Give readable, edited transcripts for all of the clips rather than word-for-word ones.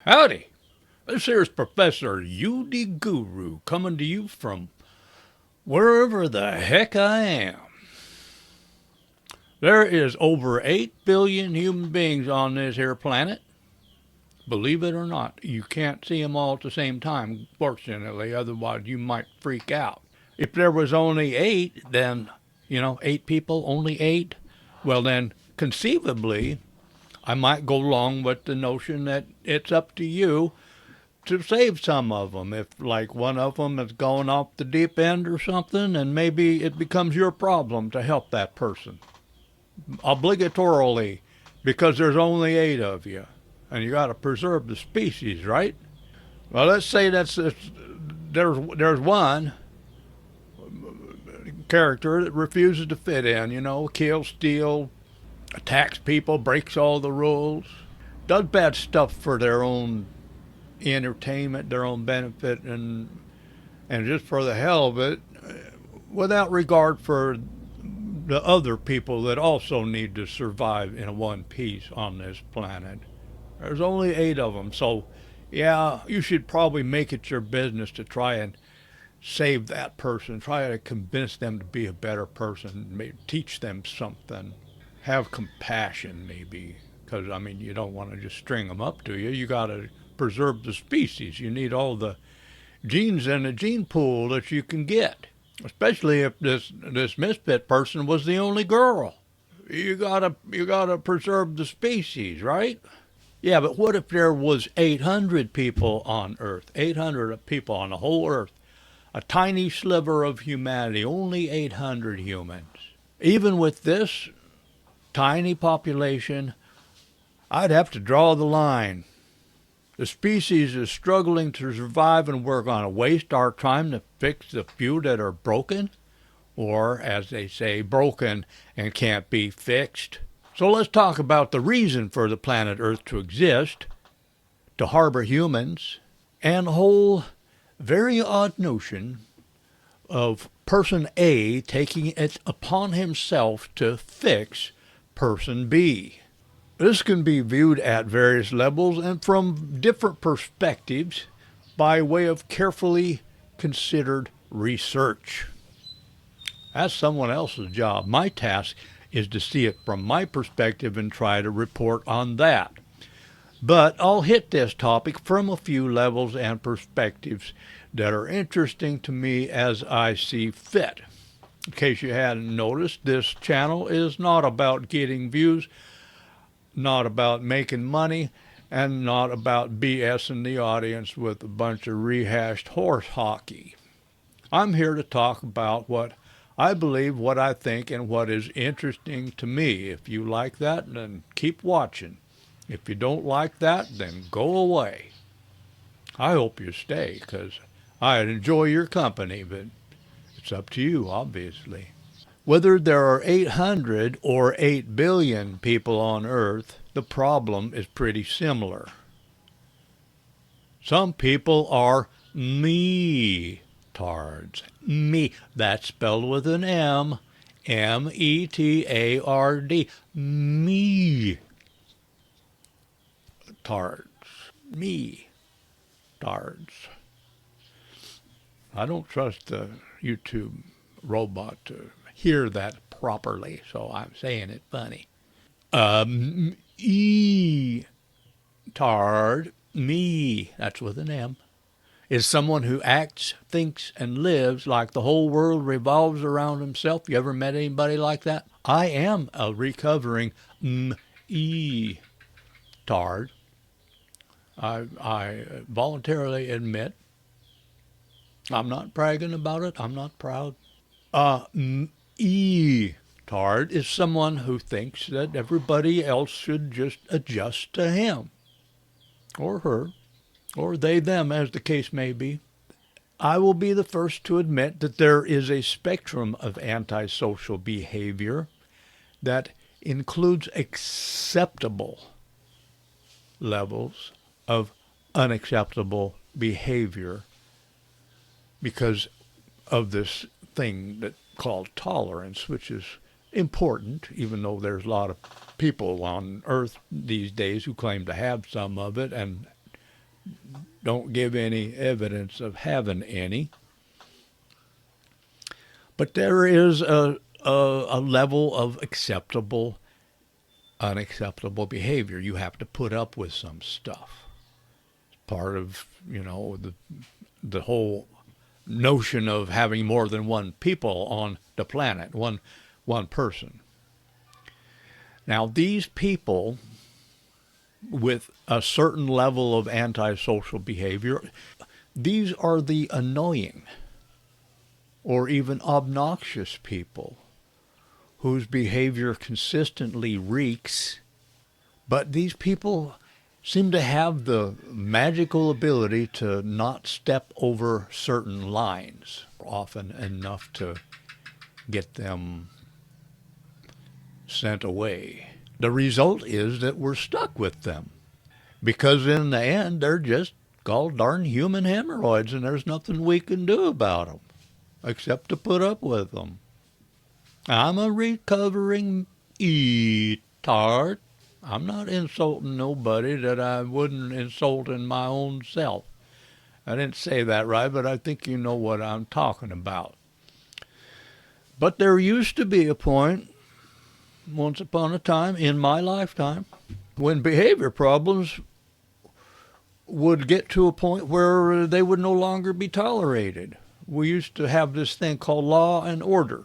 Howdy. This here's Professor U.D. Guru coming to you from wherever the heck I am. There is over 8 billion human beings on this here planet. Believe it or not, you can't see them all at the same time, fortunately, otherwise you might freak out. If there was only 8, then, 8 people, only 8, well then, conceivably, I might go along with the notion that it's up to you to save some of them. If, like, one of them is going off the deep end or something, and maybe it becomes your problem to help that person. Obligatorily, because there's only 8 of you. And you got to preserve the species, right? Well, let's say there's one character that refuses to fit in, kills, steals, attacks people, breaks all the rules, does bad stuff for their own entertainment, their own benefit, and just for the hell of it, without regard for the other people that also need to survive in one piece on this planet. There's only 8 of them, so yeah, you should probably make it your business to try and save that person, try to convince them to be a better person, maybe teach them something, have compassion maybe, because, you don't want to just string them up, do you? You got to preserve the species. You need all the genes in the gene pool that you can get, especially if this misfit person was the only girl. You gotta preserve the species, right? Yeah, but what if there was 800 people on Earth, 800 people on the whole Earth, a tiny sliver of humanity, only 800 humans? Even with this tiny population, I'd have to draw the line. The species is struggling to survive, and we're going to waste our time to fix the few that are broken, or, as they say, broken and can't be fixed. So let's talk about the reason for the planet Earth to exist, to harbor humans, and the whole very odd notion of person A taking it upon himself to fix person B. This can be viewed at various levels and from different perspectives by way of carefully considered research. That's someone else's job. My task is to see it from my perspective and try to report on that. But I'll hit this topic from a few levels and perspectives that are interesting to me as I see fit. In case you hadn't noticed, this channel is not about getting views, not about making money, and not about BSing the audience with a bunch of rehashed horse hockey. I'm here to talk about what I believe, what I think, and what is interesting to me. If you like that, then keep watching. If you don't like that, then go away. I hope you stay, because I enjoy your company, but it's up to you, obviously. Whether there are 800 or 8 billion people on Earth, the problem is pretty similar. Some people are me-tards. Me, that's spelled with an M, M-E-T-A-R-D, me-tards, me-tards. I don't trust the YouTube robot to hear that properly, so I'm saying it funny. E-tard, me, that's with an M, is someone who acts, thinks, and lives like the whole world revolves around himself. You ever met anybody like that? I am a recovering E-tard. I voluntarily admit. I'm not bragging about it. I'm not proud. E-tard is someone who thinks that everybody else should just adjust to him or her, or they, them, as the case may be. I will be the first to admit that there is a spectrum of antisocial behavior that includes acceptable levels of unacceptable behavior because of this thing that called tolerance, which is important, even though there's a lot of people on Earth these days who claim to have some of it and don't give any evidence of having any. But there is a level of acceptable, unacceptable behavior. You have to put up with some stuff. It's part of, the whole notion of having more than one people on the planet, one person. Now, these people with a certain level of antisocial behavior, these are the annoying or even obnoxious people whose behavior consistently reeks, but these people seem to have the magical ability to not step over certain lines, often enough to get them sent away. The result is that we're stuck with them, because in the end they're just gall darn human hemorrhoids, and there's nothing we can do about them except to put up with them. I'm a recovering e-tart. I'm not insulting nobody that I wouldn't insult in my own self. I didn't say that right, but I think you know what I'm talking about. But there used to be a point, once upon a time, in my lifetime, when behavior problems would get to a point where they would no longer be tolerated. We used to have this thing called law and order,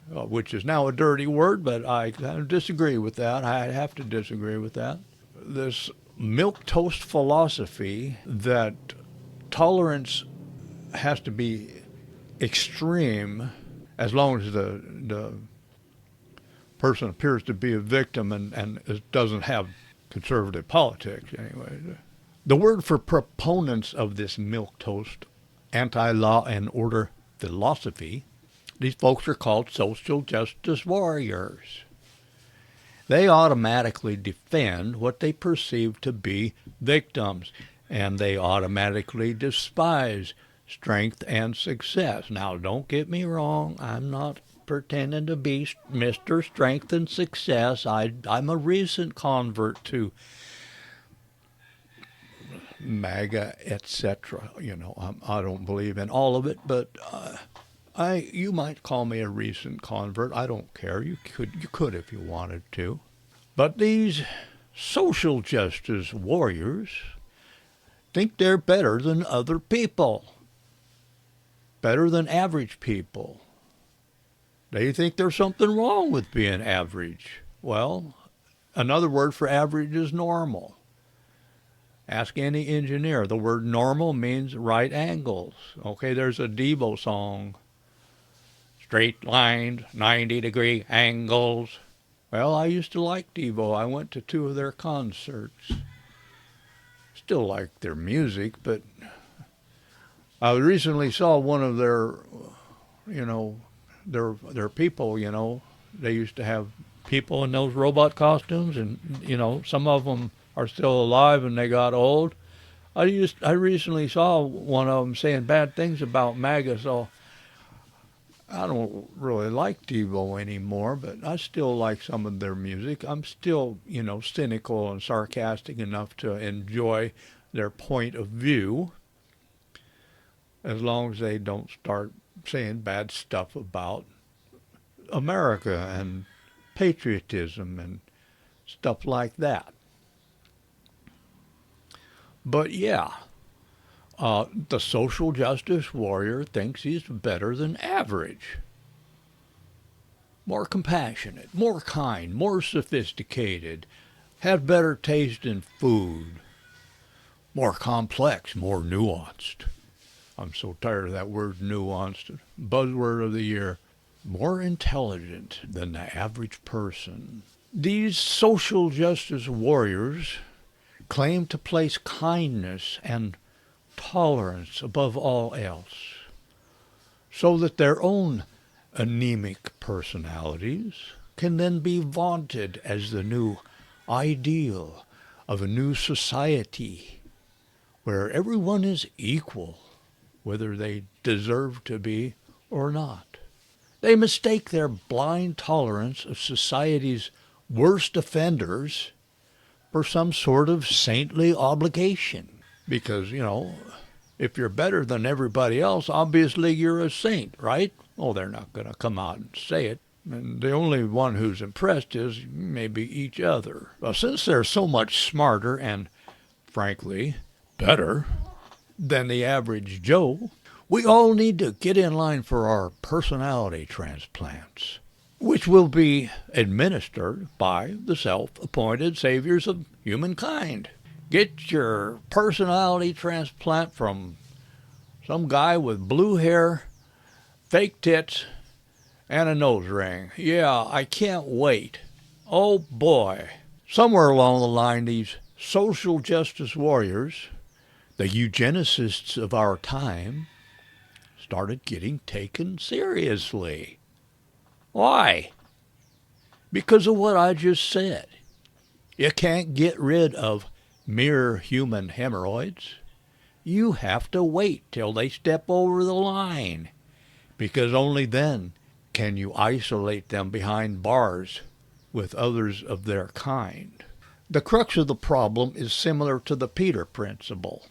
which is now a dirty word, but I disagree with that. I have to disagree with that. This milquetoast philosophy that tolerance has to be extreme as long as the person appears to be a victim and doesn't have conservative politics anyway. The word for proponents of this milquetoast anti-law and order philosophy, these folks are called social justice warriors. They automatically defend what they perceive to be victims, and they automatically despise strength and success. Now, don't get me wrong. I'm not pretending to be Mr. Strength and Success. I'm a recent convert to MAGA, etc. I don't believe in all of it, but you might call me a recent convert. I don't care. You could if you wanted to. But these social justice warriors think they're better than other people, better than average people. They think there's something wrong with being average. Well, another word for average is normal. Ask any engineer. The word normal means right angles. Okay, there's a Devo song. Straight lines, 90-degree angles. Well, I used to like Devo. I went to 2 of their concerts. Still like their music, but I recently saw one of their, their people, They used to have people in those robot costumes, and, some of them are still alive and they got old. I recently saw one of them saying bad things about MAGA, so I don't really like Devo anymore, but I still like some of their music. I'm still, cynical and sarcastic enough to enjoy their point of view, as long as they don't start saying bad stuff about America and patriotism and stuff like that. But yeah, the social justice warrior thinks he's better than average. More compassionate, more kind, more sophisticated, have better taste in food, more complex, more nuanced. I'm so tired of that word nuanced. Buzzword of the year. More intelligent than the average person. These social justice warriors claim to place kindness and tolerance above all else, so that their own anemic personalities can then be vaunted as the new ideal of a new society where everyone is equal, whether they deserve to be or not. They mistake their blind tolerance of society's worst offenders for some sort of saintly obligation. Because, if you're better than everybody else, obviously you're a saint, right? Oh, they're not going to come out and say it. And the only one who's impressed is maybe each other. Well, since they're so much smarter and, frankly, better than the average Joe, we all need to get in line for our personality transplants, which will be administered by the self-appointed saviors of humankind. Get your personality transplant from some guy with blue hair, fake tits, and a nose ring. Yeah, I can't wait. Oh boy. Somewhere along the line, these social justice warriors, the eugenicists of our time, started getting taken seriously. Why? Because of what I just said. You can't get rid of mere human hemorrhoids. You have to wait till they step over the line, because only then can you isolate them behind bars with others of their kind. The crux of the problem is similar to the Peter Principle,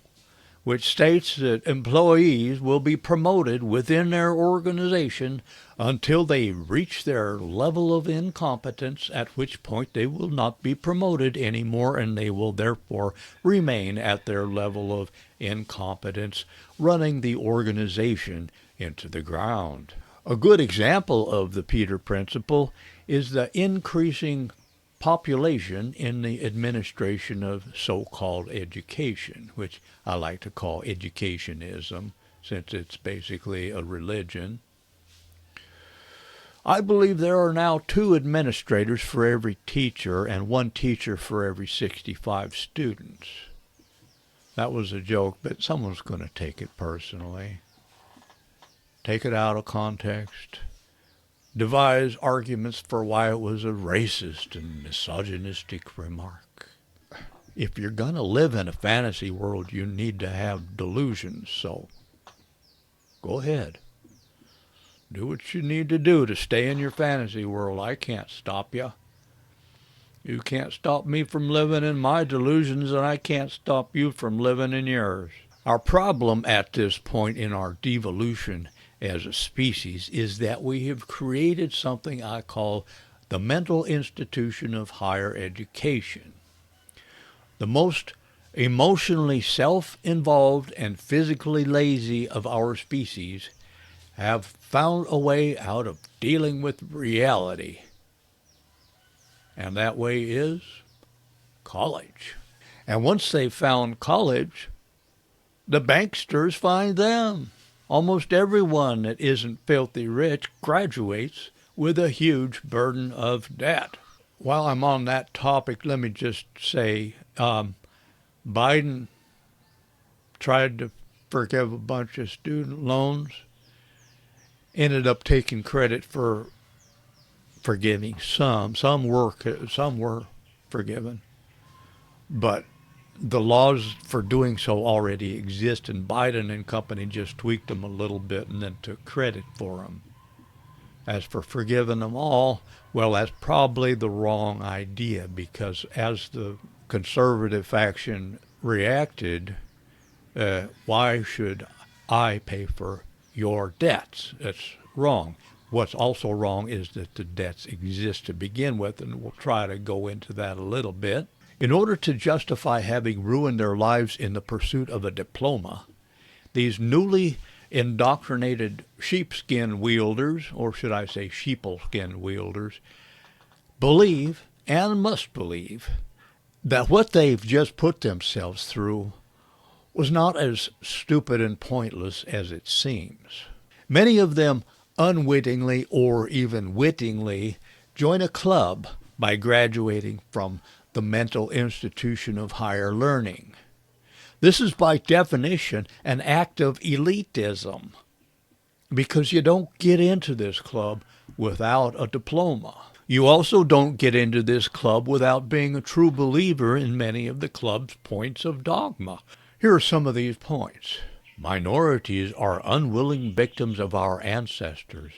which states that employees will be promoted within their organization until they reach their level of incompetence, at which point they will not be promoted anymore, and they will therefore remain at their level of incompetence, running the organization into the ground. A good example of the Peter Principle is the increasing population in the administration of so-called education, which I like to call educationism, since it's basically a religion. I believe there are now 2 administrators for every teacher and 1 teacher for every 65 students. That was a joke, but someone's going to take it personally. Take it out of context. Devise arguments for why it was a racist and misogynistic remark. If you're going to live in a fantasy world, you need to have delusions, so go ahead. Do what you need to do to stay in your fantasy world. I can't stop you. You can't stop me from living in my delusions, and I can't stop you from living in yours. Our problem at this point in our devolution as a species is that we have created something I call the mental institution of higher education. The most emotionally self-involved and physically lazy of our species have found a way out of dealing with reality. And that way is college. And once they've found college, the banksters find them. Almost everyone that isn't filthy rich graduates with a huge burden of debt. While I'm on that topic, let me just say, Biden tried to forgive a bunch of student loans, ended up taking credit for forgiving some. Some were forgiven, but the laws for doing so already exist, and Biden and company just tweaked them a little bit and then took credit for them. As for forgiving them all, well, that's probably the wrong idea, because as the conservative faction reacted, why should I pay for your debts? That's wrong. What's also wrong is that the debts exist to begin with, and we'll try to go into that a little bit. In order to justify having ruined their lives in the pursuit of a diploma, these newly indoctrinated sheepskin wielders, or should I say sheepleskin wielders, believe, and must believe, that what they've just put themselves through was not as stupid and pointless as it seems. Many of them unwittingly or even wittingly join a club by graduating from the mental institution of higher learning. This is by definition an act of elitism, because you don't get into this club without a diploma. You also don't get into this club without being a true believer in many of the club's points of dogma. Here are some of these points. Minorities are unwilling victims of our ancestors,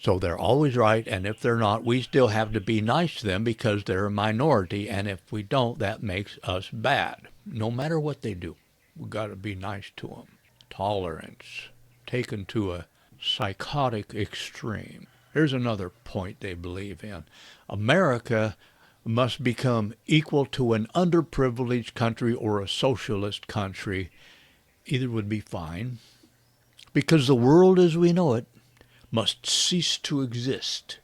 So they're always right, and if they're not, we still have to be nice to them because they're a minority, and if we don't, that makes us bad. No matter what they do, we've got to be nice to them. Tolerance, taken to a psychotic extreme. Here's another point they believe in. America must become equal to an underprivileged country or a socialist country. Either would be fine, because the world as we know it must cease to exist,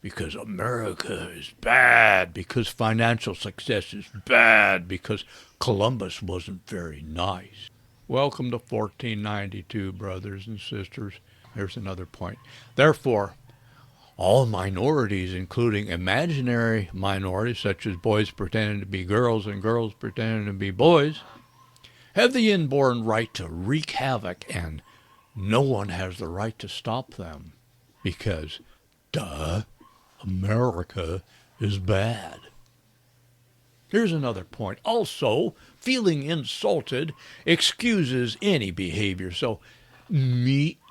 because America is bad, because financial success is bad, because Columbus wasn't very nice. Welcome to 1492, brothers and sisters. Here's another point. Therefore, all minorities, including imaginary minorities, such as boys pretending to be girls and girls pretending to be boys, have the inborn right to wreak havoc, and no one has the right to stop them, because, duh, America is bad. Here's another point. Also, feeling insulted excuses any behavior, so me-etards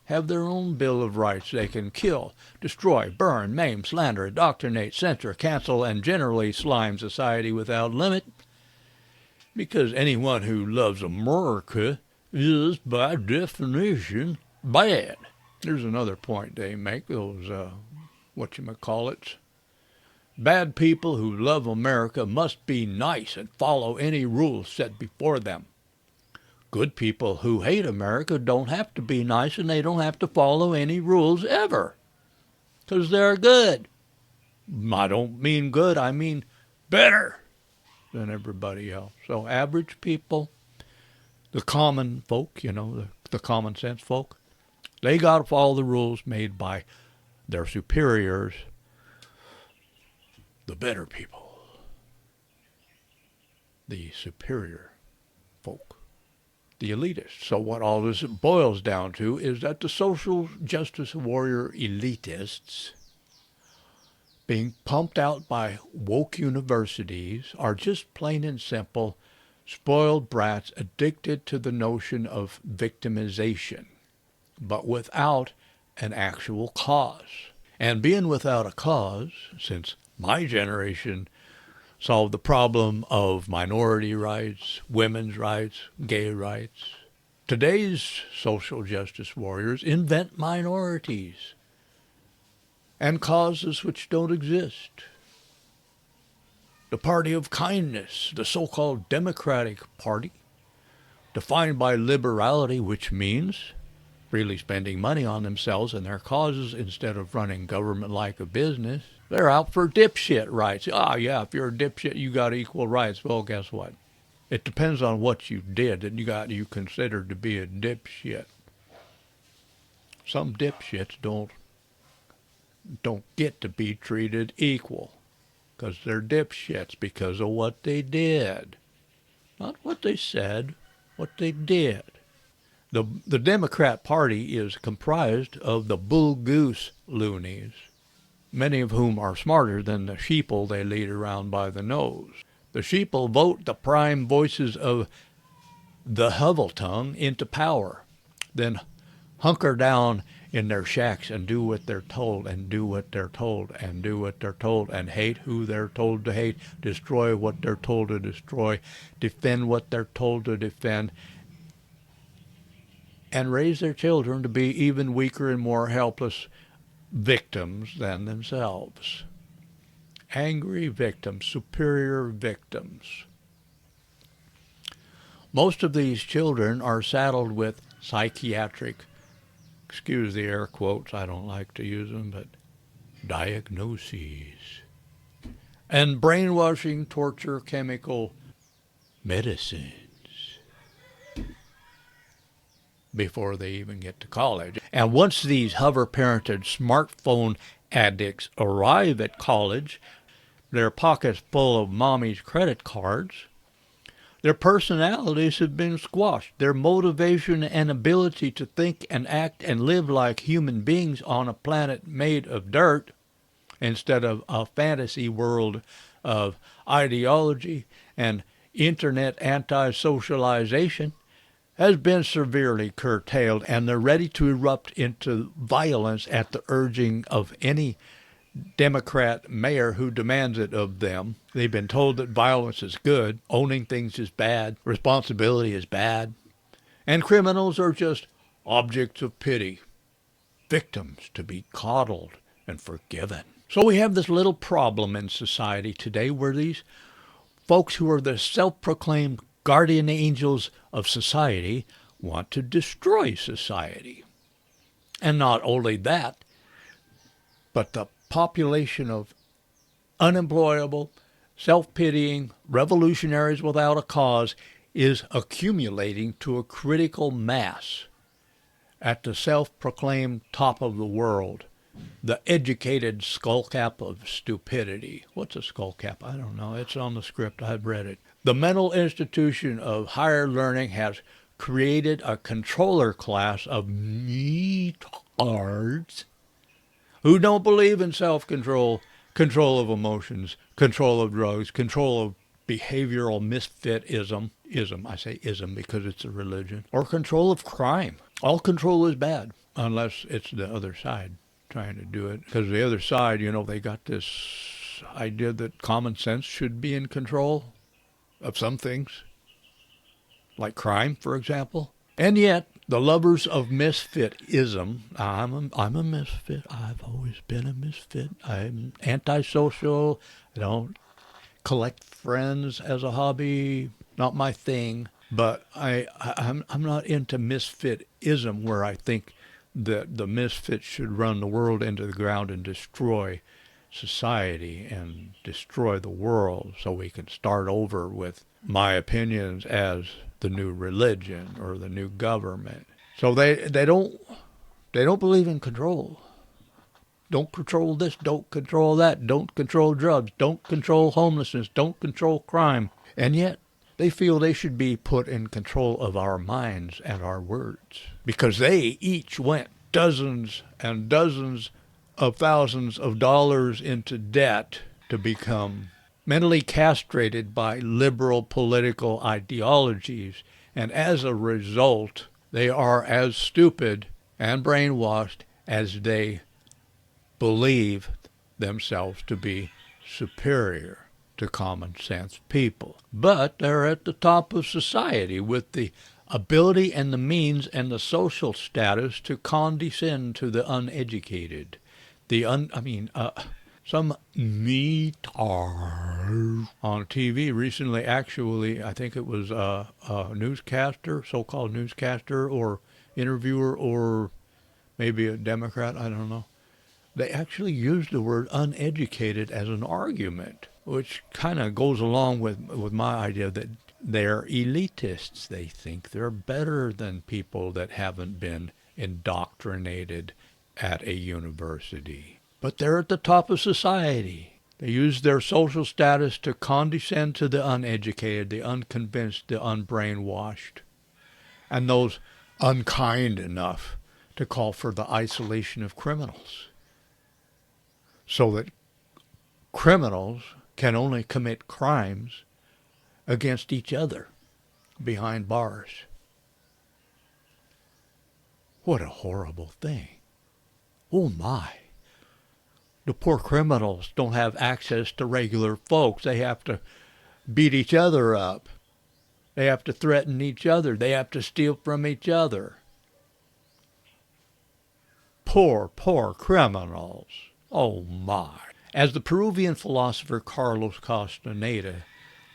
have their own Bill of Rights. They can kill, destroy, burn, maim, slander, indoctrinate, censor, cancel, and generally slime society without limit, because anyone who loves America is, by definition, bad. Here's another point they make, those, whatchamacallits. Bad people who love America must be nice and follow any rules set before them. Good people who hate America don't have to be nice, and they don't have to follow any rules ever, because they're good. I don't mean good, I mean better than everybody else. So average people, the common folk, the common sense folk, they got to follow the rules made by their superiors, the better people, the superior folk, the elitists. So what all this boils down to is that the social justice warrior elitists being pumped out by woke universities are just plain and simple spoiled brats addicted to the notion of victimization, but without an actual cause. And being without a cause, since my generation solved the problem of minority rights, women's rights, gay rights, today's social justice warriors invent minorities and causes which don't exist. The party of kindness, the so-called Democratic Party, defined by liberality, which means freely spending money on themselves and their causes instead of running government like a business. They're out for dipshit rights. Yeah, if you're a dipshit, you got equal rights. Well, guess what? It depends on what you did that you considered to be a dipshit. Some dipshits don't get to be treated equal because they're dipshits because of what they did. Not what they said, what they did. The Democrat Party is comprised of the bull-goose loonies, many of whom are smarter than the sheeple they lead around by the nose. The sheeple vote the prime voices of the hovel-tongue into power, then hunker down in their shacks and do what they're told, and do what they're told, and do what they're told, and hate who they're told to hate, destroy what they're told to destroy, defend what they're told to defend, and raise their children to be even weaker and more helpless victims than themselves. Angry victims, superior victims. Most of these children are saddled with psychiatric, excuse the air quotes, I don't like to use them, but diagnoses, and brainwashing, torture, chemical medicines before they even get to college. And once these hover-parented smartphone addicts arrive at college, their pockets full of mommy's credit cards, their personalities have been squashed. Their motivation and ability to think and act and live like human beings on a planet made of dirt instead of a fantasy world of ideology and internet anti-socialization has been severely curtailed, and they're ready to erupt into violence at the urging of any Democrat mayor who demands it of them. They've been told that violence is good, owning things is bad, responsibility is bad, and criminals are just objects of pity, victims to be coddled and forgiven. So we have this little problem in society today where these folks who are the self-proclaimed guardian angels of society want to destroy society. And not only that, but the population of unemployable, self-pitying revolutionaries without a cause is accumulating to a critical mass at the self-proclaimed top of the world, the educated skullcap of stupidity. What's a skullcap? I don't know. It's on the script. I've read it. The mental institution of higher learning has created a controller class of meatards who don't believe in self-control, control of emotions, control of drugs, control of behavioral misfitism. I say ism because it's a religion. Or control of crime. All control is bad unless it's the other side trying to do it. Because the other side, they got this idea that common sense should be in control of some things, like crime, for example. And yet, the lovers of misfitism, I'm a misfit. I've always been a misfit. I'm antisocial. I don't collect friends as a hobby. Not my thing. But I'm not into misfitism where I think that the misfits should run the world into the ground and destroy society and destroy the world so we can start over with my opinions as the new religion or the new government. So they don't believe in control. Don't control this, don't control that, don't control drugs, don't control homelessness, don't control crime. And yet they feel they should be put in control of our minds and our words because they each went dozens and dozens of thousands of dollars into debt to become mentally castrated by liberal political ideologies. And as a result, they are as stupid and brainwashed as they believe themselves to be superior to common sense people. But they're at the top of society with the ability and the means and the social status to condescend to the uneducated. Some meatard on TV recently, actually, I think it was a newscaster, so-called newscaster or interviewer or maybe a Democrat, I don't know. They actually used the word uneducated as an argument, which kind of goes along with my idea that they're elitists. They think they're better than people that haven't been indoctrinated at a university. But they're at the top of society. They use their social status to condescend to the uneducated, the unconvinced, the unbrainwashed, and those unkind enough to call for the isolation of criminals, so that criminals can only commit crimes against each other behind bars. What a horrible thing. Oh my. The poor criminals don't have access to regular folks. They have to beat each other up. They have to threaten each other. They have to steal from each other. Poor, poor criminals. Oh my. As the Peruvian philosopher Carlos Castaneda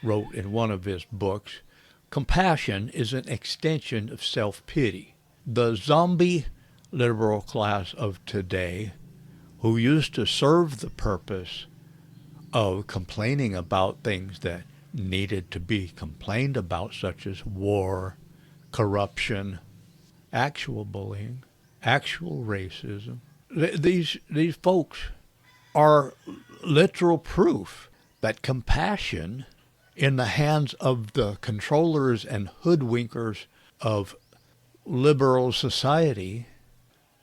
wrote in one of his books, compassion is an extension of self-pity. The zombie liberal class of today, who used to serve the purpose of complaining about things that needed to be complained about, such as war, corruption, actual bullying, actual racism. These folks are literal proof that compassion in the hands of the controllers and hoodwinkers of liberal society,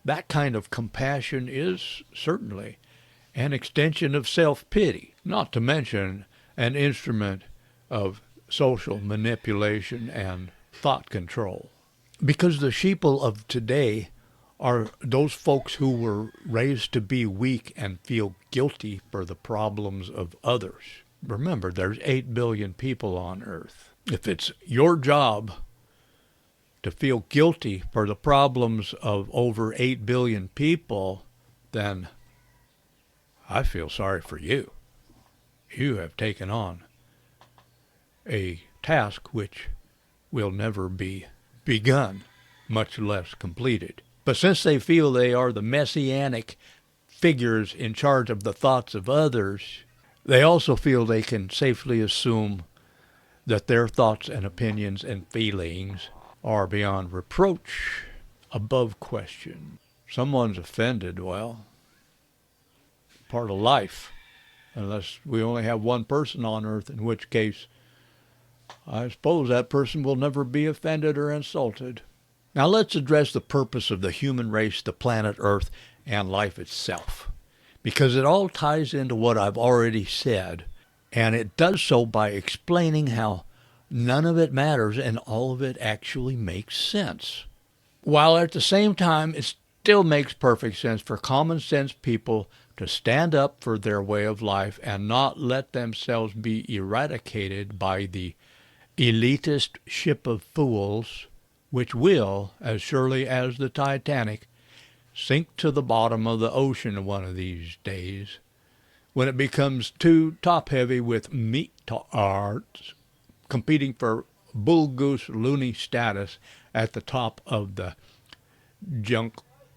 that kind of compassion is certainly an extension of self-pity, not to mention an instrument of social manipulation and thought control. Because the sheeple of today are those folks who were raised to be weak and feel guilty for the problems of others. Remember, there's 8 billion people on Earth. If it's your job to feel guilty for the problems of over 8 billion people, then I feel sorry for you. You have taken on a task which will never be begun, much less completed. But since they feel they are the messianic figures in charge of the thoughts of others, they also feel they can safely assume that their thoughts and opinions and feelings are beyond reproach, above question. Someone's offended, well, part of life, unless we only have one person on earth, in which case I suppose that person will never be offended or insulted. Now let's address the purpose of the human race, the planet Earth, and life itself, because it all ties into what I've already said, and it does so by explaining how none of it matters and all of it actually makes sense. While at the same time, it still makes perfect sense for common sense people to stand up for their way of life and not let themselves be eradicated by the elitist ship of fools, which will, as surely as the Titanic, sink to the bottom of the ocean one of these days, when it becomes too top-heavy with meat arts competing for bull-goose loony status at the top of the junk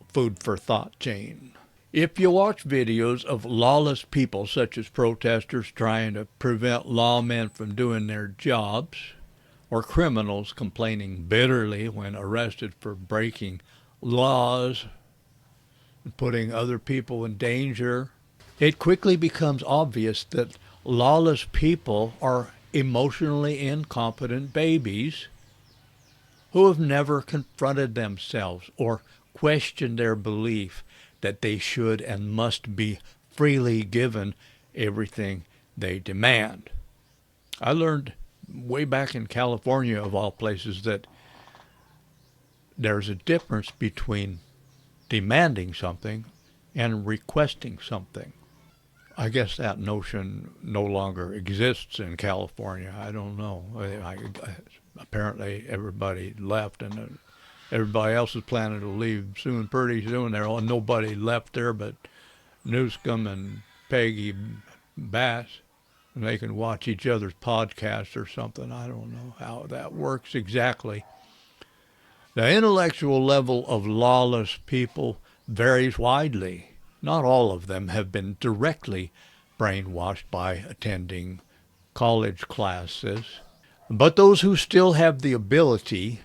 food for thought chain. If you watch videos of lawless people, such as protesters trying to prevent lawmen from doing their jobs, or criminals complaining bitterly when arrested for breaking laws and putting other people in danger, it quickly becomes obvious that lawless people are emotionally incompetent babies who have never confronted themselves or questioned their belief that they should and must be freely given everything they demand. I learned way back in California, of all places, that there's a difference between demanding something and requesting something. I guess that notion no longer exists in California. I don't know. Apparently everybody left, and everybody else is planning to leave soon, pretty soon. There was nobody left there but Newscomb and Peggy Bass. And they can watch each other's podcasts or something. I don't know how that works exactly. The intellectual level of lawless people varies widely. Not all of them have been directly brainwashed by attending college classes. But those who still have the ability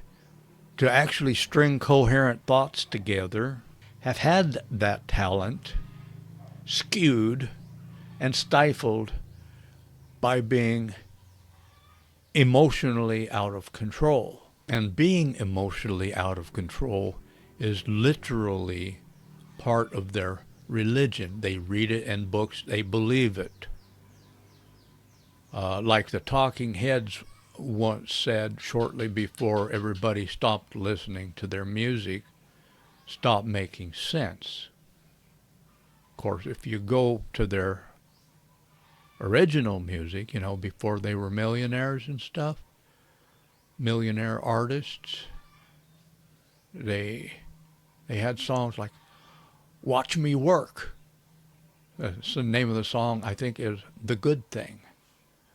to actually string coherent thoughts together have had that talent skewed and stifled by being emotionally out of control. And being emotionally out of control is literally part of their religion. They read it in books, they believe it. Like the Talking Heads once said shortly before everybody stopped listening to their music, stopped making sense. Of course, if you go to their original music, before they were millionaires and stuff, millionaire artists, they had songs like Watch Me Work. That's the name of the song, I think, is The Good Thing.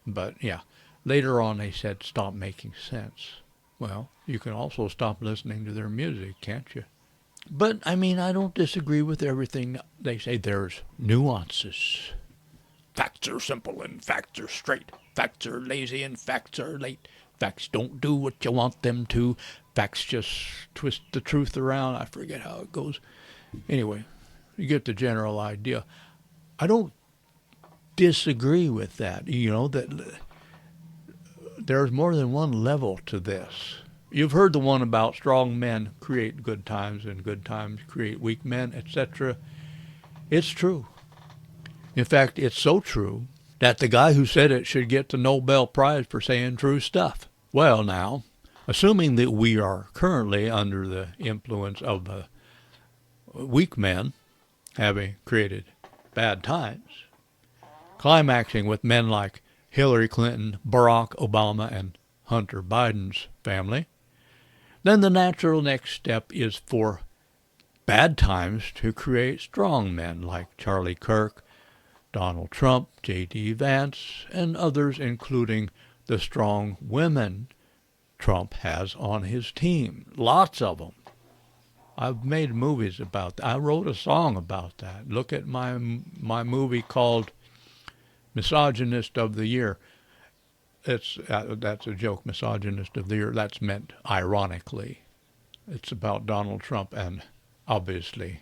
But yeah, later on they said stop making sense. Well, you can also stop listening to their music, can't you? But I don't disagree with everything they say. There's nuances. Facts are simple and facts are straight. Facts are lazy and facts are late. Facts don't do what you want them to. Facts just twist the truth around. I forget how it goes. Anyway, you get the general idea. I don't disagree with that. That there's more than one level to this. You've heard the one about strong men create good times and good times create weak men, etc. It's true. In fact, it's so true that the guy who said it should get the Nobel Prize for saying true stuff. Well, now, Assuming that we are currently under the influence of the weak men having created bad times, climaxing with men like Hillary Clinton, Barack Obama, and Hunter Biden's family, then the natural next step is for bad times to create strong men like Charlie Kirk, Donald Trump, J.D. Vance, and others, including the strong women Trump has on his team. Lots of them. I've made movies about that. I wrote a song about that. Look at my movie called Misogynist of the Year. That's a joke, Misogynist of the Year. That's meant ironically. It's about Donald Trump and obviously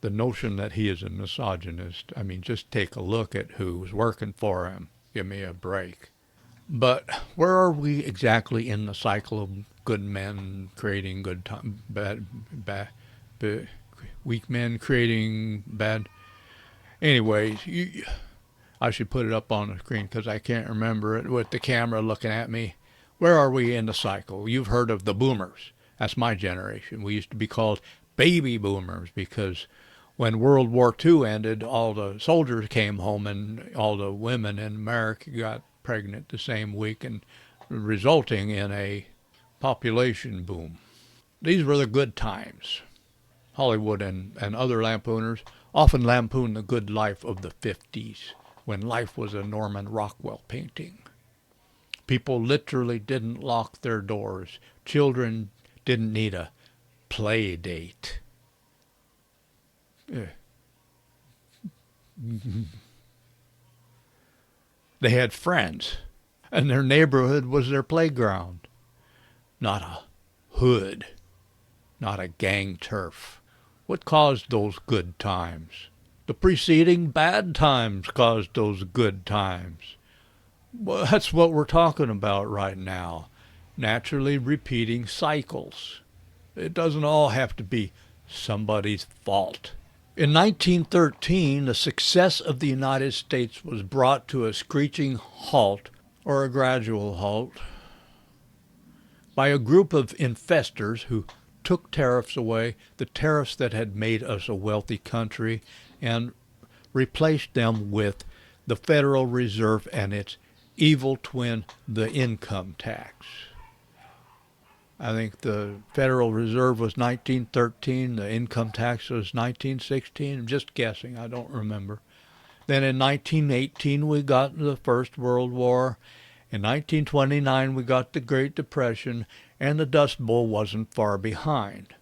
the notion that he is a misogynist. I mean, just take a look at who's working for him. Give me a break. But where are we exactly in the cycle of good men creating good time, weak men creating bad? Anyways, I should put it up on the screen because I can't remember it with the camera looking at me. Where are we in the cycle? You've heard of the boomers. That's my generation. We used to be called baby boomers because when World War II ended, all the soldiers came home and all the women in America got pregnant the same week, and resulting in a population boom. These were the good times. Hollywood and other lampooners often lampoon the good life of the 50s, when life was a Norman Rockwell painting. People literally didn't lock their doors. Children didn't need a play date. They had friends, and their neighborhood was their playground. Not a hood, not a gang turf. What caused those good times? The preceding bad times caused those good times. Well, that's what we're talking about right now. Naturally repeating cycles. It doesn't all have to be somebody's fault. In 1913, the success of the United States was brought to a screeching halt, or a gradual halt, by a group of infestors who took tariffs away, the tariffs that had made us a wealthy country, and replaced them with the Federal Reserve and its evil twin, the income tax. I think the Federal Reserve was 1913, the income tax was 1916. I'm just guessing, I don't remember. Then in 1918 we got the First World War. In 1929 we got the Great Depression, and the Dust Bowl wasn't far behind.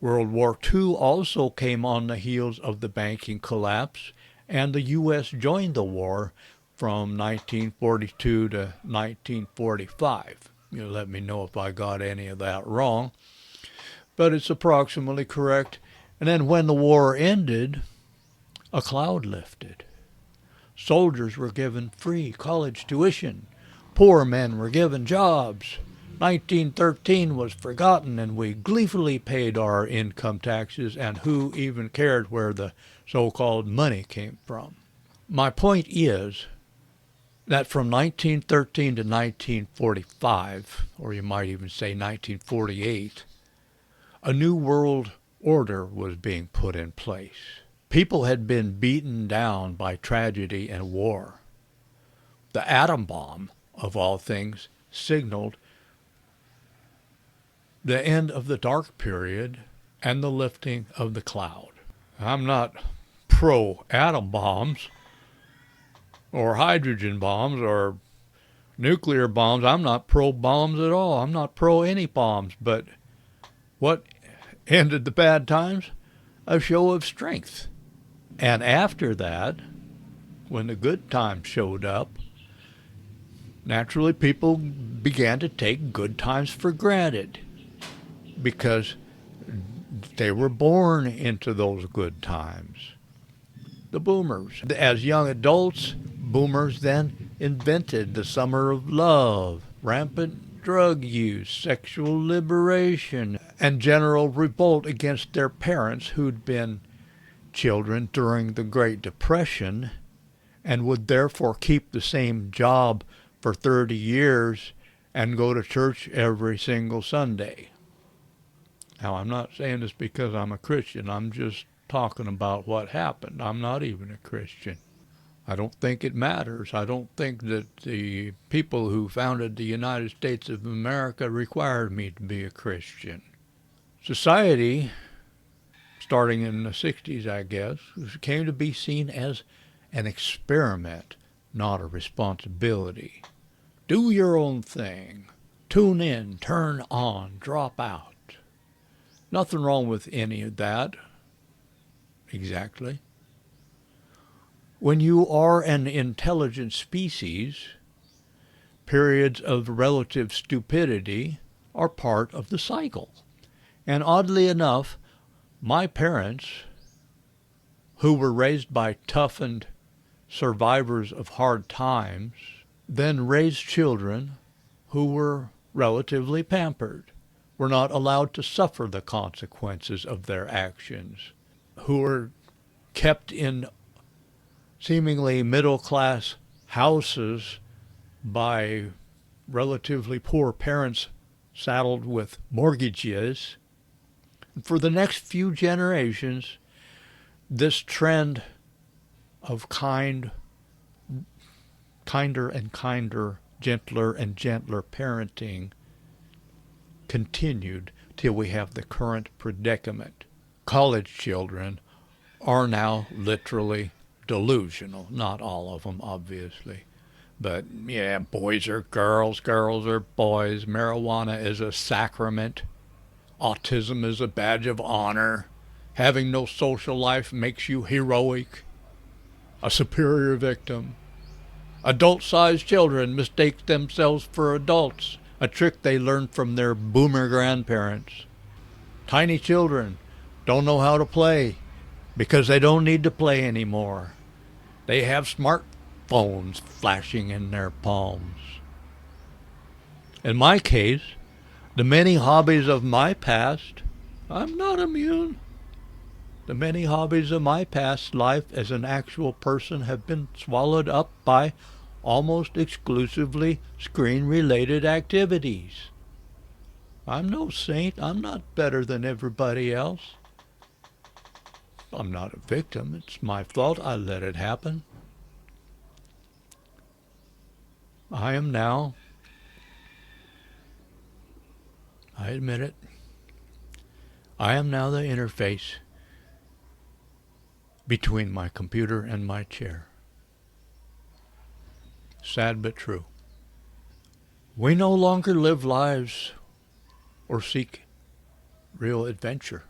World War II also came on the heels of the banking collapse, and the U.S. joined the war from 1942 to 1945. You let me know if I got any of that wrong, but it's approximately correct. And then when the war ended, a cloud lifted. Soldiers were given free college tuition. Poor men were given jobs. 1913 was forgotten, and we gleefully paid our income taxes, and who even cared where the so-called money came from? My point is that from 1913 to 1945, or you might even say 1948, a new world order was being put in place. People had been beaten down by tragedy and war. The atom bomb, of all things, signaled the end of the dark period and the lifting of the cloud. I'm not pro-atom bombs or hydrogen bombs or nuclear bombs. I'm not pro-bombs at all. I'm not pro any bombs. But what ended the bad times? A show of strength. And after that, when the good times showed up, naturally people began to take good times for granted because they were born into those good times. The boomers. As young adults, boomers then invented the summer of love, rampant drug use, sexual liberation, and general revolt against their parents who'd been children during the Great Depression and would therefore keep the same job for 30 years and go to church every single Sunday. Now, I'm not saying this because I'm a Christian. I'm just talking about what happened. I'm not even a Christian. I don't think it matters. I don't think that the people who founded the United States of America required me to be a Christian. Society, starting in the 60s, I guess, came to be seen as an experiment, not a responsibility. Do your own thing. Tune in, turn on, drop out. Nothing wrong with any of that. Exactly. When you are an intelligent species, periods of relative stupidity are part of the cycle. And oddly enough, my parents, who were raised by toughened survivors of hard times, then raised children who were relatively pampered, were not allowed to suffer the consequences of their actions, who were kept in seemingly middle-class houses by relatively poor parents saddled with mortgages. For the next few generations, this trend of kinder and kinder, gentler and gentler parenting continued till we have the current predicament. College children are now literally delusional. Not all of them, obviously. But, yeah, boys are girls, girls are boys. Marijuana is a sacrament. Autism is a badge of honor. Having no social life makes you heroic, a superior victim. Adult-sized children mistake themselves for adults, a trick they learned from their boomer grandparents. Tiny children don't know how to play because they don't need to play anymore. They have smartphones flashing in their palms. In my case, the many hobbies of my past, I'm not immune. The many hobbies of my past life as an actual person have been swallowed up by almost exclusively screen-related activities. I'm no saint. I'm not better than everybody else. I'm not a victim. It's my fault. I let it happen. I am now, I admit it, I am now the interface between my computer and my chair. Sad but true. We no longer live lives or seek real adventure.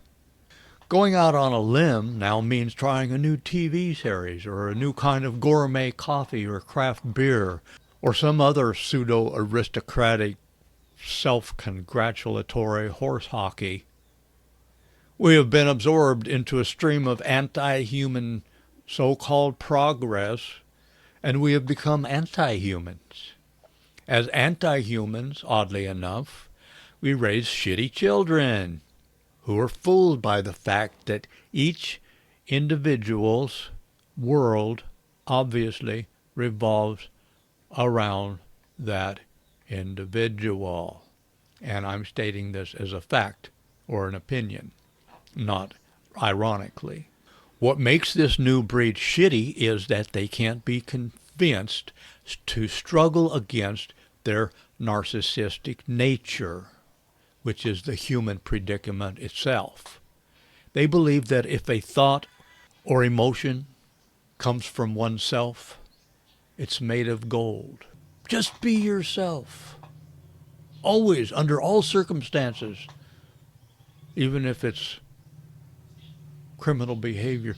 Going out on a limb now means trying a new TV series or a new kind of gourmet coffee or craft beer or some other pseudo-aristocratic, self-congratulatory horse hockey. We have been absorbed into a stream of anti-human so-called progress, and we have become anti-humans. As anti-humans, oddly enough, we raise shitty children who are fooled by the fact that each individual's world obviously revolves around that individual. And I'm stating this as a fact or an opinion, not ironically. What makes this new breed shitty is that they can't be convinced to struggle against their narcissistic nature, which is the human predicament itself. They believe that if a thought or emotion comes from oneself, it's made of gold. Just be yourself. Always, under all circumstances, even if it's criminal behavior.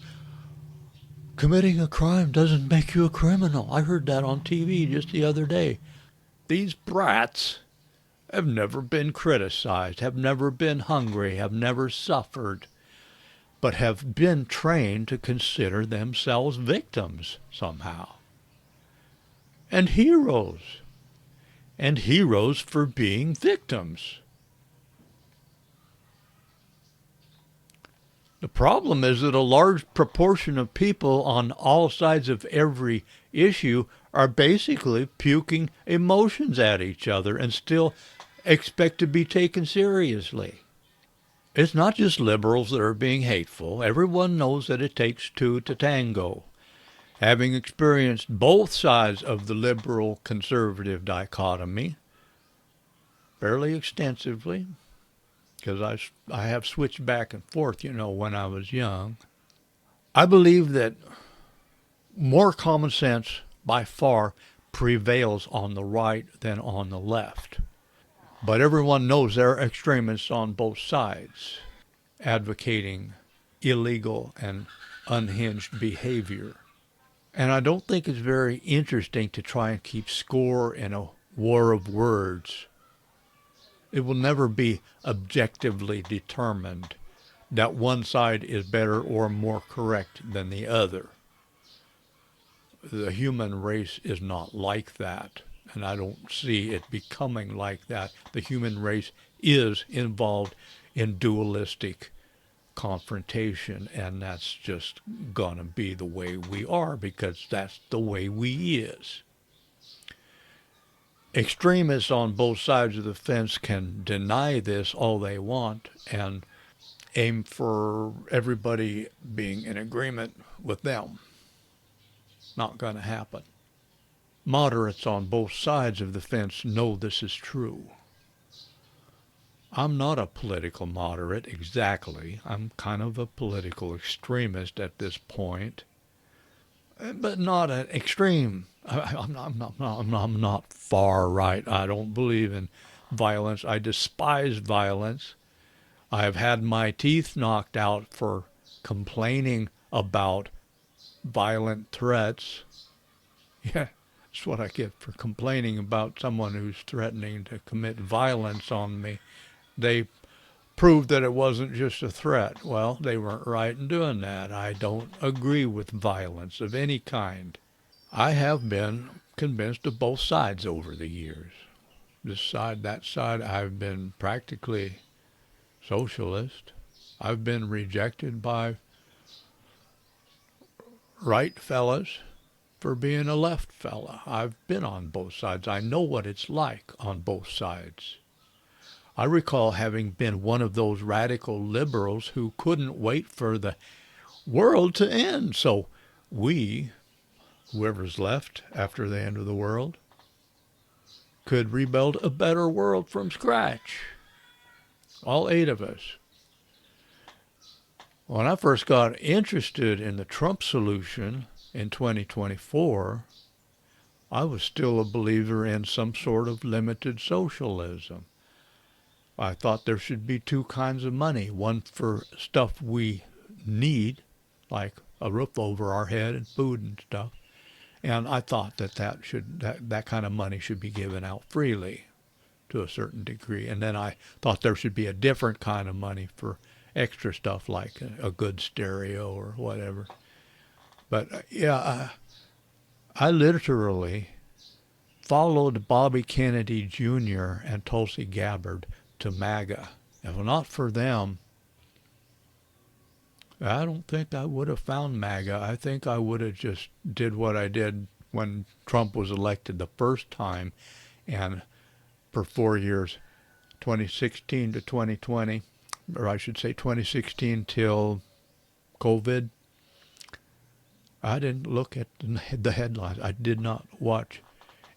Committing a crime doesn't make you a criminal. I heard that on TV just the other day. These brats have never been criticized, have never been hungry, have never suffered, but have been trained to consider themselves victims somehow. And heroes for being victims. The problem is that a large proportion of people on all sides of every issue are basically puking emotions at each other and still expect to be taken seriously. It's not just liberals that are being hateful. Everyone knows that it takes two to tango. Having experienced both sides of the liberal-conservative dichotomy fairly extensively, because I have switched back and forth, when I was young, I believe that more common sense by far prevails on the right than on the left. But everyone knows there are extremists on both sides advocating illegal and unhinged behavior. And I don't think it's very interesting to try and keep score in a war of words. It will never be objectively determined that one side is better or more correct than the other. The human race is not like that, and I don't see it becoming like that. The human race is involved in dualistic confrontation, and that's just gonna be the way we are because that's the way we is. Extremists on both sides of the fence can deny this all they want and aim for everybody being in agreement with them. Not going to happen. Moderates on both sides of the fence know this is true. I'm not a political moderate exactly. I'm kind of a political extremist at this point, but not an extreme. I'm not far right. I don't believe in violence. I despise violence. I have had my teeth knocked out for complaining about violent threats. Yeah, that's what I get for complaining about someone who's threatening to commit violence on me. They proved that it wasn't just a threat. Well, they weren't right in doing that. I don't agree with violence of any kind. I have been convinced of both sides over the years. This side, that side, I've been practically socialist. I've been rejected by right fellas for being a left fella. I've been on both sides. I know what it's like on both sides. I recall having been one of those radical liberals who couldn't wait for the world to end. So we, whoever's left after the end of the world, could rebuild a better world from scratch. All 8 of us. When I first got interested in the Trump solution in 2024, I was still a believer in some sort of limited socialism. I thought there should be 2 kinds of money, one for stuff we need, like a roof over our head and food and stuff. And I thought that kind of money should be given out freely to a certain degree. And then I thought there should be a different kind of money for extra stuff like a good stereo or whatever. But I literally followed Bobby Kennedy Jr. and Tulsi Gabbard to MAGA. If not for them, I don't think I would have found MAGA. I think I would have just did what I did when Trump was elected the first time, and for 4 years, 2016 to 2020, or I should say 2016 till COVID, I didn't look at the headlines. I did not watch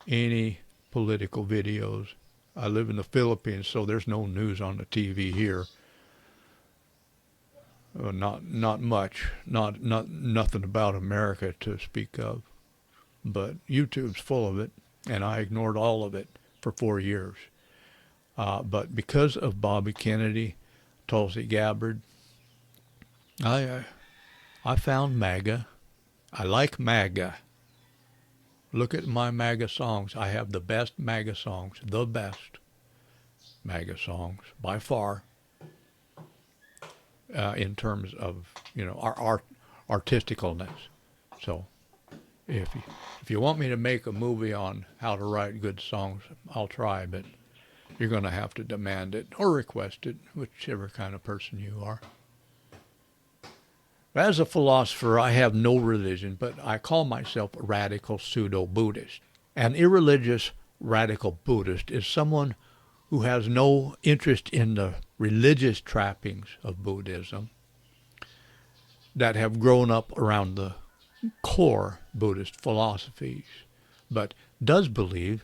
any political videos. I live in the Philippines, so there's no news on the TV here. Not much. Nothing about America to speak of. But YouTube's full of it, and I ignored all of it for 4 years. But because of Bobby Kennedy, Tulsi Gabbard, I found MAGA. I like MAGA. Look at my MAGA songs. I have the best MAGA songs, the best MAGA songs by far, in terms of our artisticalness. So if you want me to make a movie on how to write good songs, I'll try, but you're going to have to demand it or request it, whichever kind of person you are. As a philosopher, I have no religion, but I call myself a radical pseudo-Buddhist. An irreligious radical Buddhist is someone who has no interest in the religious trappings of Buddhism that have grown up around the core Buddhist philosophies, but does believe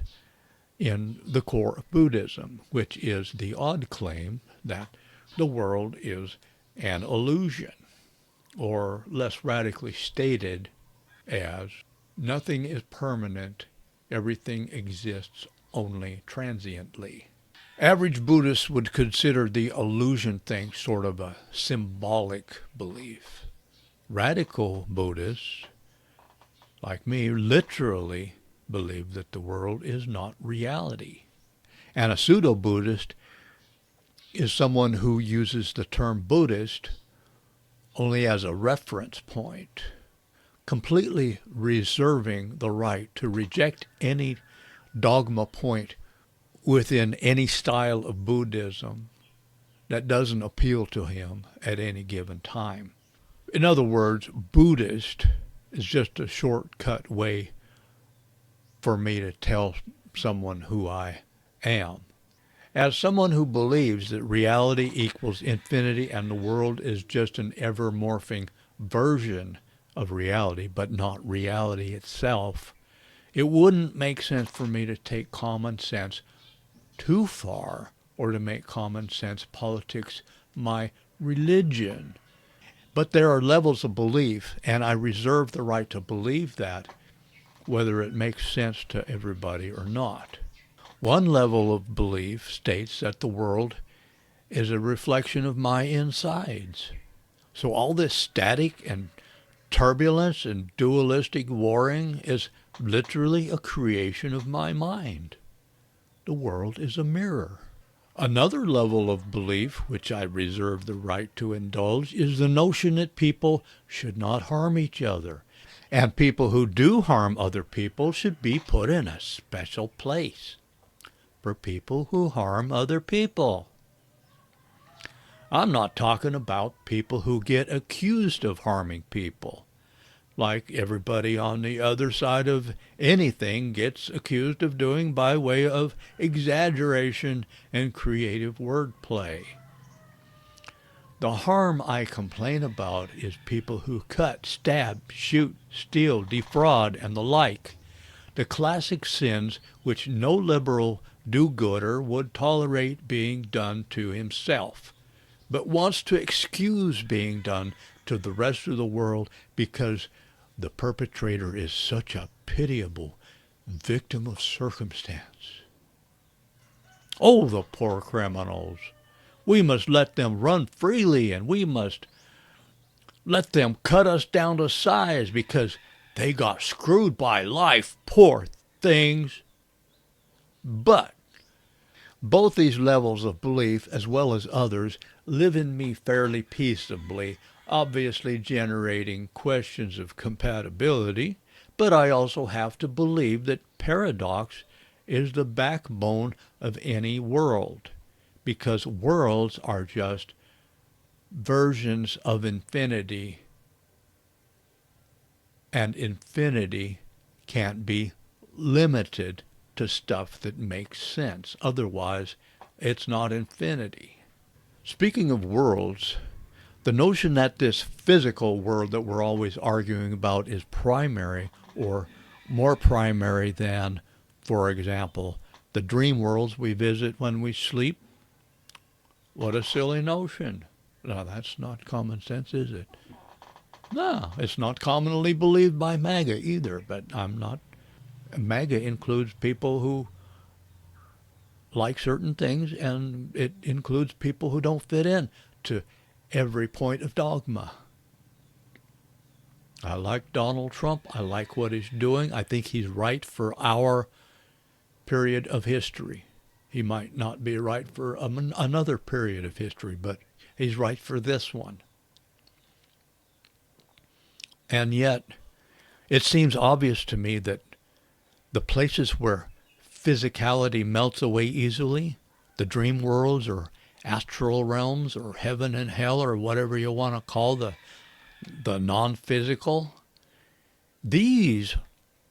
in the core of Buddhism, which is the odd claim that the world is an illusion, or less radically stated as nothing is permanent, everything exists only transiently. Average Buddhists would consider the illusion thing sort of a symbolic belief. Radical Buddhists, like me, literally believe that the world is not reality. And a pseudo-Buddhist is someone who uses the term Buddhist only as a reference point, completely reserving the right to reject any dogma point within any style of Buddhism that doesn't appeal to him at any given time. In other words, Buddhist is just a shortcut way for me to tell someone who I am. As someone who believes that reality equals infinity and the world is just an ever-morphing version of reality, but not reality itself, it wouldn't make sense for me to take common sense too far or to make common sense politics my religion. But there are levels of belief, and I reserve the right to believe that, whether it makes sense to everybody or not. One level of belief states that the world is a reflection of my insides. So all this static and turbulence and dualistic warring is literally a creation of my mind. The world is a mirror. Another level of belief, which I reserve the right to indulge, is the notion that people should not harm each other, and people who do harm other people should be put in a special place for people who harm other people. I'm not talking about people who get accused of harming people, like everybody on the other side of anything gets accused of doing by way of exaggeration and creative wordplay. The harm I complain about is people who cut, stab, shoot, steal, defraud, and the like, the classic sins which no liberal do-gooder would tolerate being done to himself, but wants to excuse being done to the rest of the world because the perpetrator is such a pitiable victim of circumstance. Oh, the poor criminals. We must let them run freely, and we must let them cut us down to size because they got screwed by life, poor things. But both these levels of belief, as well as others, live in me fairly peaceably, obviously generating questions of compatibility, but I also have to believe that paradox is the backbone of any world, because worlds are just versions of infinity, and infinity can't be limited to stuff that makes sense. Otherwise, it's not infinity. Speaking of worlds, the notion that this physical world that we're always arguing about is primary or more primary than, for example, the dream worlds we visit when we sleep, what a silly notion. Now, that's not common sense, is it? No, it's not commonly believed by MAGA either, but MAGA includes people who like certain things, and it includes people who don't fit in to every point of dogma. I like Donald Trump. I like what he's doing. I think he's right for our period of history. He might not be right for another period of history, but he's right for this one. And yet, it seems obvious to me that the places where physicality melts away easily, the dream worlds or astral realms or heaven and hell or whatever you want to call the the non-physical. These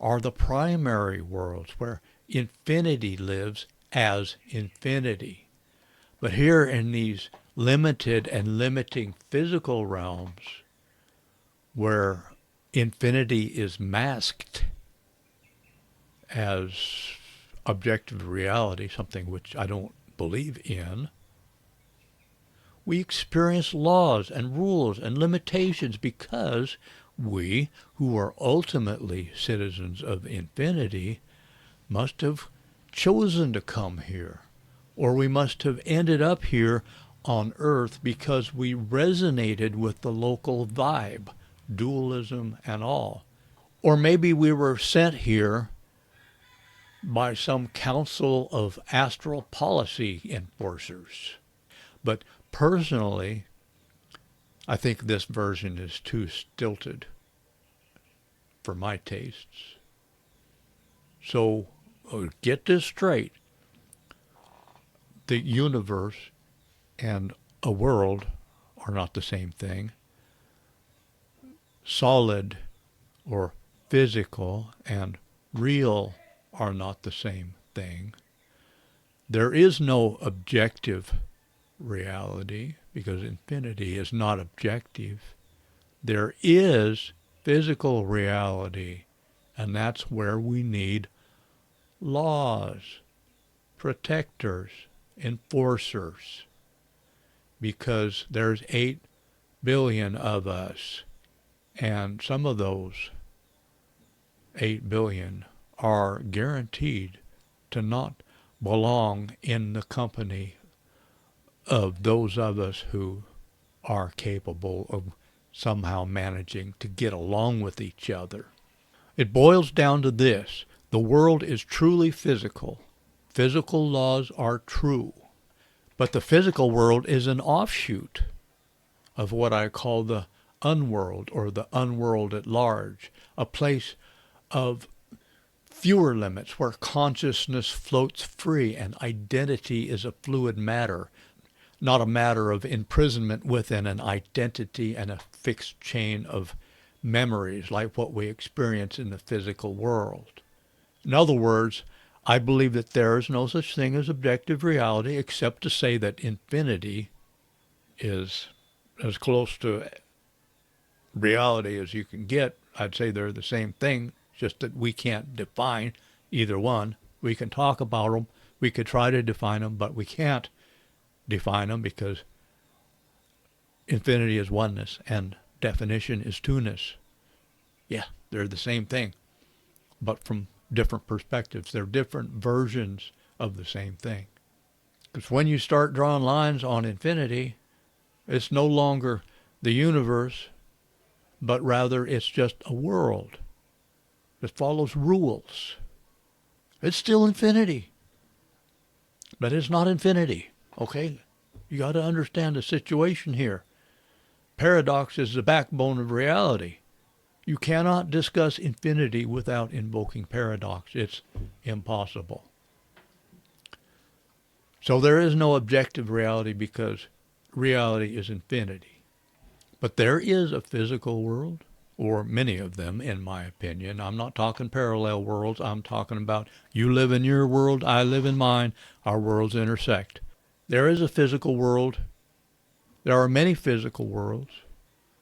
are the primary worlds where infinity lives as infinity. But here in these limited and limiting physical realms, where infinity is masked as objective reality, something which I don't believe in, we experience laws and rules and limitations because we, who are ultimately citizens of infinity, must have chosen to come here. Or we must have ended up here on Earth because we resonated with the local vibe, dualism and all. Or maybe we were sent here by some council of astral policy enforcers. But personally, I think this version is too stilted for my tastes. So get this straight. The universe and a world are not the same thing. Solid or physical and real are not the same thing. There is no objective reality because infinity is not objective. There is physical reality, and that's where we need laws, protectors, enforcers, because there's 8 billion of us, and some of those 8 billion are guaranteed to not belong in the company of those of us who are capable of somehow managing to get along with each other. It boils down to this: the world is truly physical. Physical laws are true. But the physical world is an offshoot of what I call the unworld, or the unworld at large, a place of fewer limits where consciousness floats free and identity is a fluid matter, not a matter of imprisonment within an identity and a fixed chain of memories like what we experience in the physical world. In other words, I believe that there is no such thing as objective reality, except to say that infinity is as close to reality as you can get. I'd say they're the same thing, just that we can't define either one. We can talk about them, we could try to define them, but we can't define them because infinity is oneness and definition is two-ness. Yeah, they're the same thing, but from different perspectives. They're different versions of the same thing. Because when you start drawing lines on infinity, it's no longer the universe, but rather it's just a world that follows rules. It's still infinity, but it's not infinity, okay? You got to understand the situation here. Paradox is the backbone of reality. You cannot discuss infinity without invoking paradox. It's impossible. So there is no objective reality because reality is infinity. But there is a physical world, or many of them, in my opinion. I'm not talking parallel worlds. I'm talking about you live in your world, I live in mine. Our worlds intersect. There is a physical world. There are many physical worlds.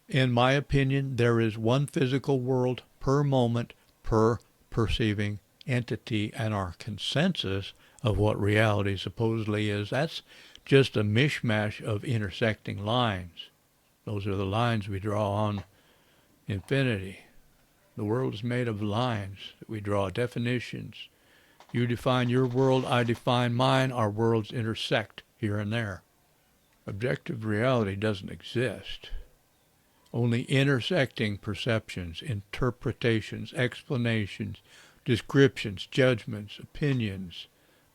In my opinion, there is one physical world per moment, per perceiving entity, and our consensus of what reality supposedly is, that's just a mishmash of intersecting lines. Those are the lines we draw on infinity. The world is made of lines that we draw, definitions. You define your world, I define mine. Our worlds intersect here and there. Objective reality doesn't exist. Only intersecting perceptions, interpretations, explanations, descriptions, judgments, opinions,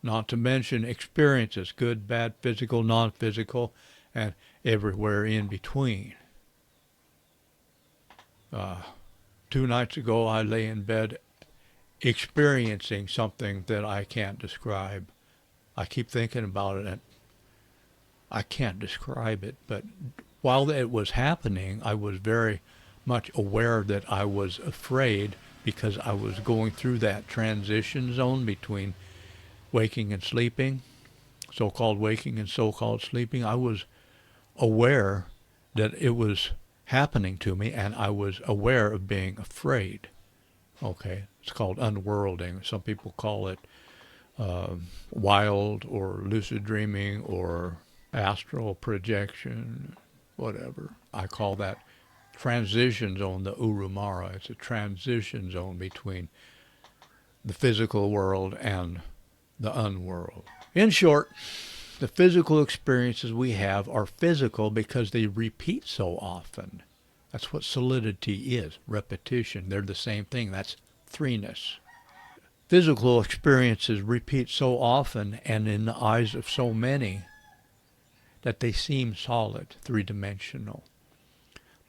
not to mention experiences, good, bad, physical, non-physical, and everywhere in between. 2 nights ago, I lay in bed experiencing something that I can't describe. I keep thinking about it, and I can't describe it, but while it was happening, I was very much aware that I was afraid because I was going through that transition zone between waking and sleeping, so-called waking and so-called sleeping. I was aware that it was happening to me, and I was aware of being afraid. Okay, it's called unworlding. Some people call it wild or lucid dreaming or astral projection, whatever. I call that transition zone the Urumara. It's a transition zone between the physical world and the unworld. In short, the physical experiences we have are physical because they repeat so often. That's what solidity is, repetition. They're the same thing. That's threeness. Physical experiences repeat so often and in the eyes of so many that they seem solid, three-dimensional.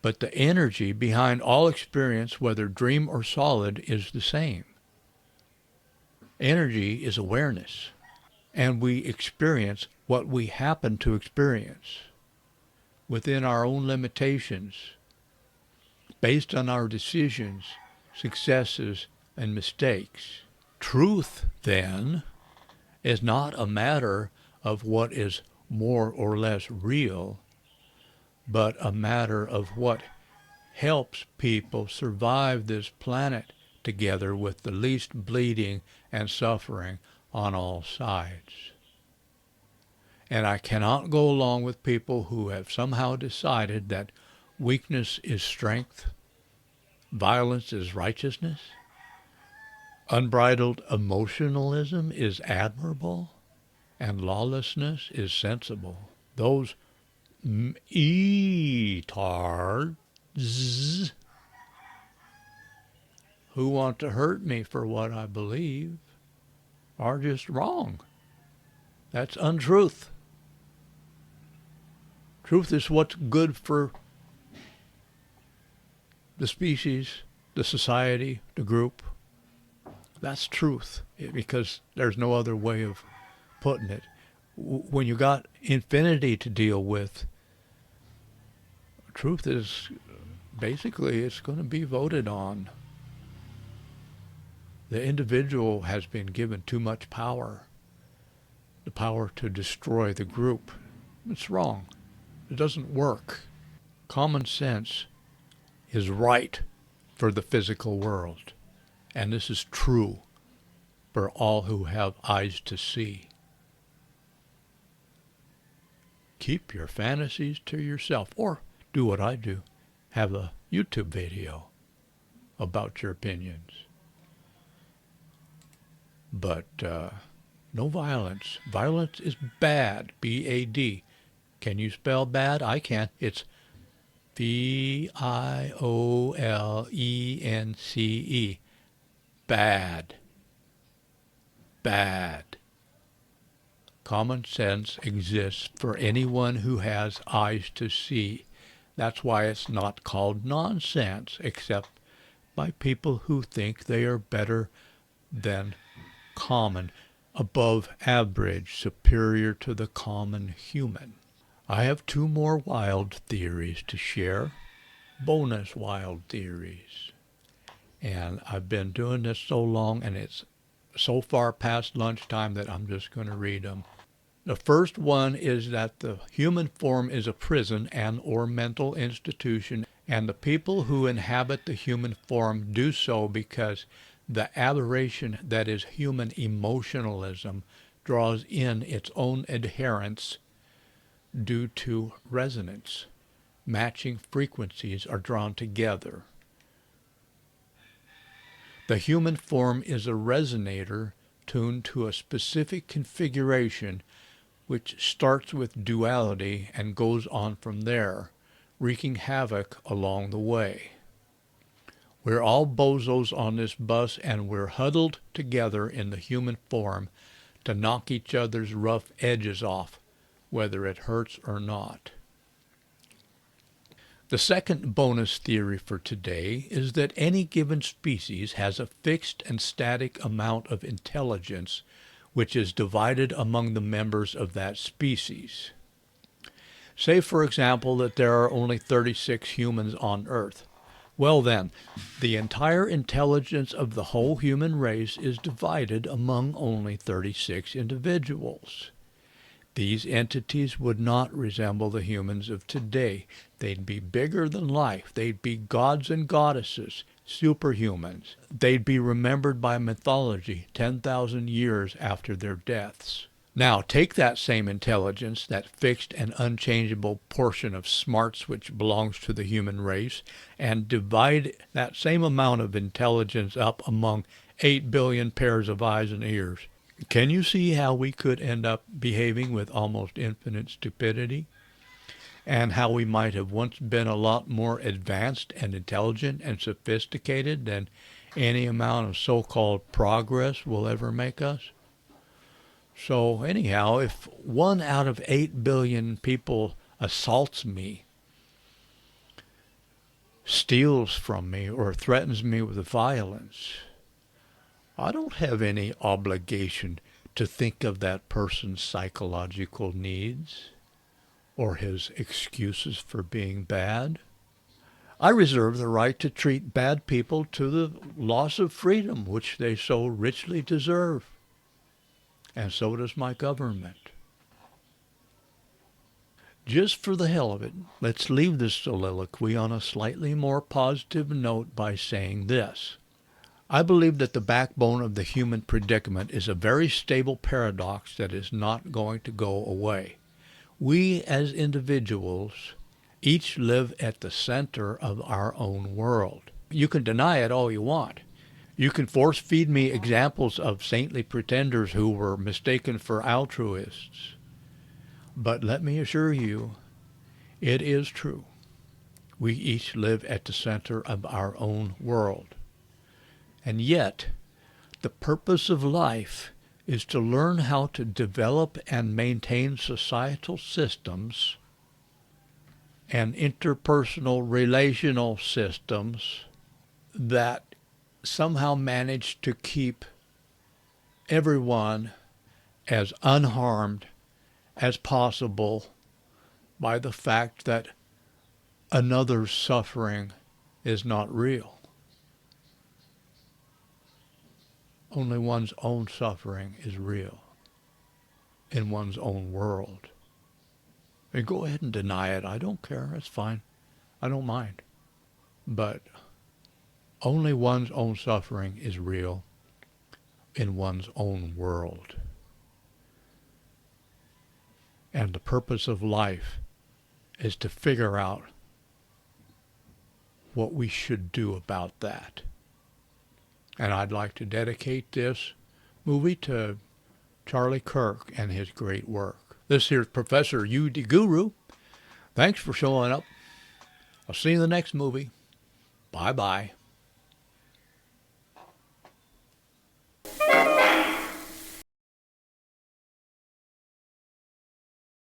But the energy behind all experience, whether dream or solid, is the same. Energy is awareness, and we experience what we happen to experience within our own limitations, based on our decisions, successes, and mistakes. Truth, then, is not a matter of what is more or less real, but a matter of what helps people survive this planet together with the least bleeding and suffering on all sides. And I cannot go along with people who have somehow decided that weakness is strength, violence is righteousness, unbridled emotionalism is admirable, and lawlessness is sensible. Those etards who want to hurt me for what I believe are just wrong. That's untruth. Truth is what's good for the species, the society, the group. That's truth, because there's no other way of putting it. When you got infinity to deal with, truth is basically it's going to be voted on. The individual has been given too much power, the power to destroy the group. It's wrong. It doesn't work. Common sense is right for the physical world, and this is true for all who have eyes to see. Keep your fantasies to yourself, or do what I do, have a YouTube video about your opinions. But no violence. Violence is bad, B-A-D. Can you spell bad? I can. It's V-I-O-L-E-N-C-E. Bad. Bad. Common sense exists for anyone who has eyes to see. That's why it's not called nonsense, except by people who think they are better than common, above average, superior to the common human. I have two more wild theories to share, bonus wild theories. And I've been doing this so long, and it's so far past lunchtime that I'm just going to read them. The first one is that the human form is a prison and or mental institution, and the people who inhabit the human form do so because the aberration that is human emotionalism draws in its own adherents due to resonance. Matching frequencies are drawn together. The human form is a resonator tuned to a specific configuration which starts with duality and goes on from there, wreaking havoc along the way. We're all bozos on this bus, and we're huddled together in the human form to knock each other's rough edges off, whether it hurts or not. The second bonus theory for today is that any given species has a fixed and static amount of intelligence which is divided among the members of that species. Say, for example, that there are only 36 humans on Earth. Well then, the entire intelligence of the whole human race is divided among only 36 individuals. These entities would not resemble the humans of today. They'd be bigger than life. They'd be gods and goddesses, superhumans. They'd be remembered by mythology 10,000 years after their deaths. Now, take that same intelligence, that fixed and unchangeable portion of smarts which belongs to the human race, and divide that same amount of intelligence up among 8 billion pairs of eyes and ears. Can you see how we could end up behaving with almost infinite stupidity? And how we might have once been a lot more advanced and intelligent and sophisticated than any amount of so-called progress will ever make us? So anyhow, if 1 out of 8 billion people assaults me, steals from me, or threatens me with violence, I don't have any obligation to think of that person's psychological needs or his excuses for being bad. I reserve the right to treat bad people to the loss of freedom which they so richly deserve. And so does my government. Just for the hell of it, let's leave this soliloquy on a slightly more positive note by saying this. I believe that the backbone of the human predicament is a very stable paradox that is not going to go away. We as individuals each live at the center of our own world. You can deny it all you want. You can force feed me examples of saintly pretenders who were mistaken for altruists. But let me assure you, it is true. We each live at the center of our own world. And yet, the purpose of life is to learn how to develop and maintain societal systems and interpersonal relational systems that somehow manage to keep everyone as unharmed as possible by the fact that another's suffering is not real. Only one's own suffering is real in one's own world. And go ahead and deny it. I don't care. It's fine. I don't mind. But only one's own suffering is real in one's own world. And the purpose of life is to figure out what we should do about that. And I'd like to dedicate this movie to Charlie Kirk and his great work. This here's Professor U.D. Guru. Thanks for showing up. I'll see you in the next movie. Bye-bye.